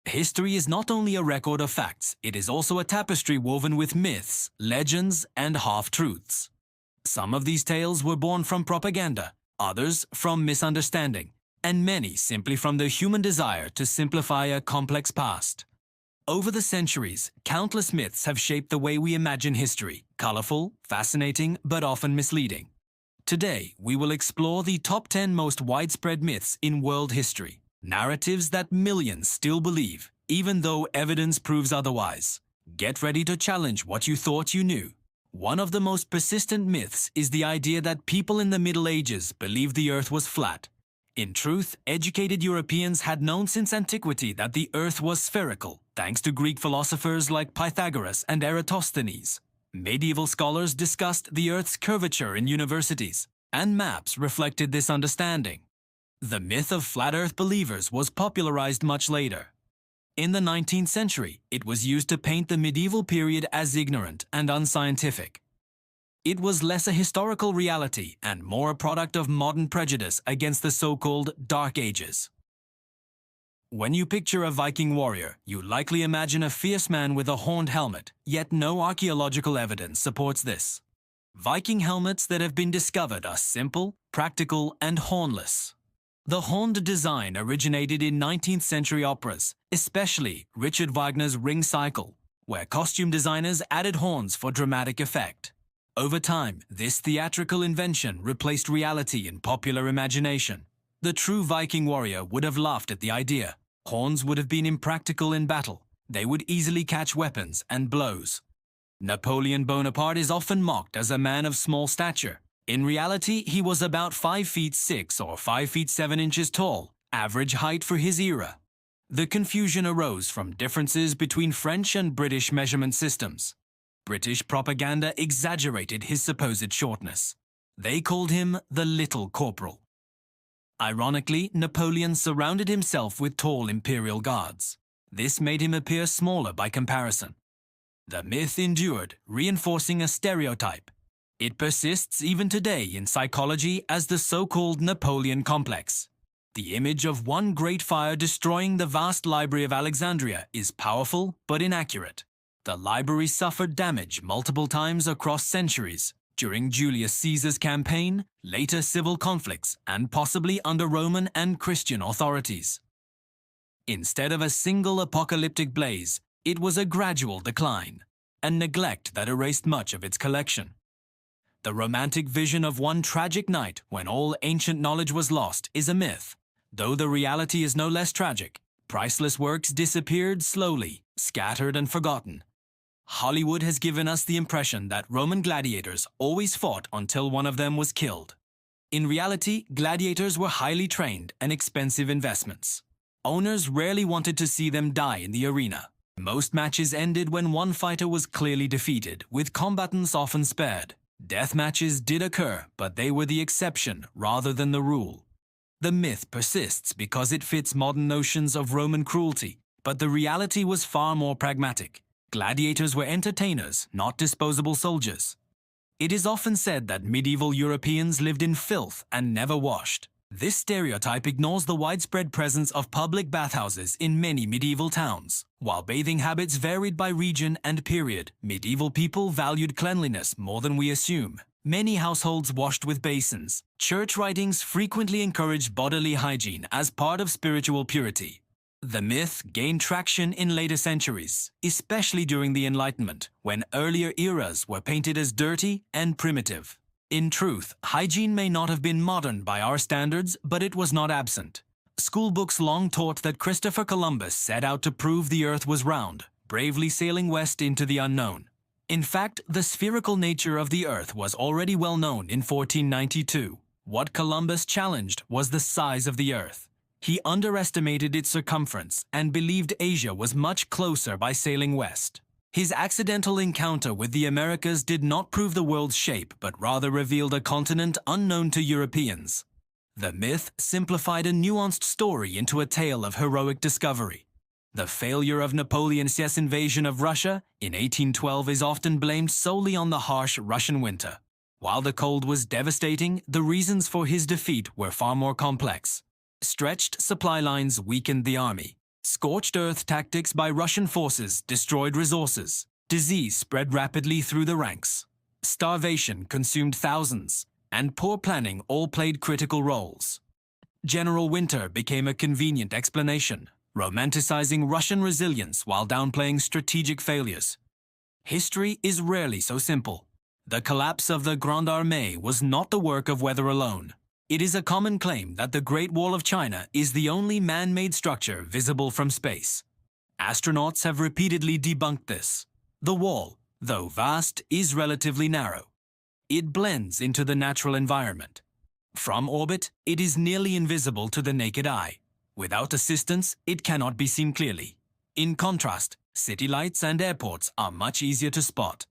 History is not only a record of facts, it is also a tapestry woven with myths, legends, and half-truths. Some of these tales were born from propaganda, others from misunderstanding, and many simply from the human desire to simplify a complex past. Over the centuries, countless myths have shaped the way we imagine history, colorful, fascinating, but often misleading. Today, we will explore the top 10 most widespread myths in world history, narratives that millions still believe, even though evidence proves otherwise. Get ready to challenge what you thought you knew. One of the most persistent myths is the idea that people in the Middle Ages believed the Earth was flat. In truth, educated Europeans had known since antiquity that the Earth was spherical, thanks to Greek philosophers like Pythagoras and Eratosthenes. Medieval scholars discussed the Earth's curvature in universities, and maps reflected this understanding. The myth of flat Earth believers was popularized much later. In the 19th century, it was used to paint the medieval period as ignorant and unscientific. It was less a historical reality and more a product of modern prejudice against the so-called Dark Ages. When you picture a Viking warrior, you likely imagine a fierce man with a horned helmet, yet no archaeological evidence supports this. Viking helmets that have been discovered are simple, practical, and hornless. The horned design originated in 19th century operas, especially Richard Wagner's Ring Cycle, where costume designers added horns for dramatic effect. Over time, this theatrical invention replaced reality in popular imagination. The true Viking warrior would have laughed at the idea. Horns would have been impractical in battle. They would easily catch weapons and blows. Napoleon Bonaparte is often mocked as a man of small stature. In reality, he was about 5 feet 6 or 5 feet 7 inches tall, average height for his era. The confusion arose from differences between French and British measurement systems. British propaganda exaggerated his supposed shortness. They called him the Little Corporal. Ironically, Napoleon surrounded himself with tall imperial guards. This made him appear smaller by comparison. The myth endured, reinforcing a stereotype. It persists even today in psychology as the so-called Napoleon complex. The image of one great fire destroying the vast Library of Alexandria is powerful but inaccurate. The library suffered damage multiple times across centuries, during Julius Caesar's campaign, later civil conflicts, and possibly under Roman and Christian authorities. Instead of a single apocalyptic blaze, it was a gradual decline, and neglect that erased much of its collection. The romantic vision of one tragic night when all ancient knowledge was lost is a myth, though the reality is no less tragic. Priceless works disappeared slowly, scattered and forgotten. Hollywood has given us the impression that Roman gladiators always fought until one of them was killed. In reality, gladiators were highly trained and expensive investments. Owners rarely wanted to see them die in the arena. Most matches ended when one fighter was clearly defeated, with combatants often spared. Death matches did occur, but they were the exception rather than the rule. The myth persists because it fits modern notions of Roman cruelty, but the reality was far more pragmatic. Gladiators were entertainers, not disposable soldiers. It is often said that medieval Europeans lived in filth and never washed. This stereotype ignores the widespread presence of public bathhouses in many medieval towns. While bathing habits varied by region and period, medieval people valued cleanliness more than we assume. Many households washed with basins. Church writings frequently encouraged bodily hygiene as part of spiritual purity. The myth gained traction in later centuries, especially during the Enlightenment, when earlier eras were painted as dirty and primitive. In truth, hygiene may not have been modern by our standards, but it was not absent. School books long taught that Christopher Columbus set out to prove the Earth was round, bravely sailing west into the unknown. In fact, the spherical nature of the Earth was already well known in 1492. What Columbus challenged was the size of the Earth. He underestimated its circumference and believed Asia was much closer by sailing west. His accidental encounter with the Americas did not prove the world's shape, but rather revealed a continent unknown to Europeans. The myth simplified a nuanced story into a tale of heroic discovery. The failure of Napoleon's invasion of Russia in 1812 is often blamed solely on the harsh Russian winter. While the cold was devastating, the reasons for his defeat were far more complex. Stretched supply lines weakened the army. Scorched earth tactics by Russian forces destroyed resources. Disease spread rapidly through the ranks. Starvation consumed thousands, and poor planning all played critical roles. General Winter became a convenient explanation, romanticizing Russian resilience while downplaying strategic failures. History is rarely so simple. The collapse of the Grande Armée was not the work of weather alone. It is a common claim that the Great Wall of China is the only man-made structure visible from space. Astronauts have repeatedly debunked this. The wall, though vast, is relatively narrow. It blends into the natural environment. From orbit, it is nearly invisible to the naked eye. Without assistance, it cannot be seen clearly. In contrast, city lights and airports are much easier to spot.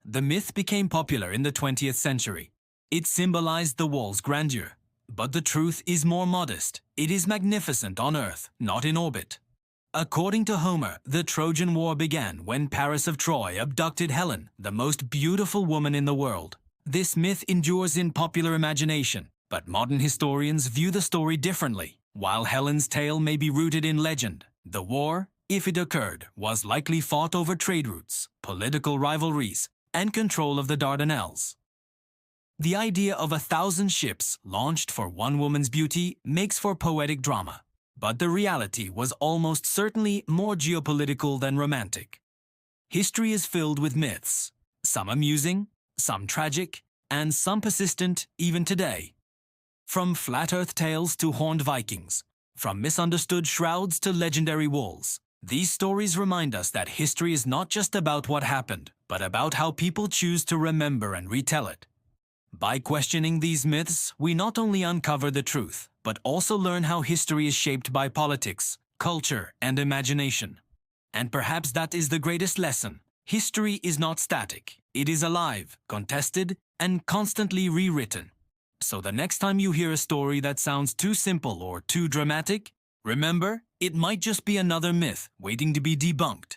The myth became popular in the 20th century. It symbolized the wall's grandeur. But the truth is more modest. It is magnificent on Earth, not in orbit. According to Homer, the Trojan War began when Paris of Troy abducted Helen, the most beautiful woman in the world. This myth endures in popular imagination, but modern historians view the story differently. While Helen's tale may be rooted in legend, the war, if it occurred, was likely fought over trade routes, political rivalries, and control of the Dardanelles. The idea of 1,000 ships launched for one woman's beauty makes for poetic drama, but the reality was almost certainly more geopolitical than romantic. History is filled with myths, some amusing, some tragic, and some persistent even today. From flat earth tales to horned Vikings, from misunderstood shrouds to legendary walls, these stories remind us that history is not just about what happened, but about how people choose to remember and retell it. By questioning these myths, we not only uncover the truth, but also learn how history is shaped by politics, culture, and imagination. And perhaps that is the greatest lesson. History is not static. It is alive, contested, and constantly rewritten. So the next time you hear a story that sounds too simple or too dramatic, remember, it might just be another myth waiting to be debunked.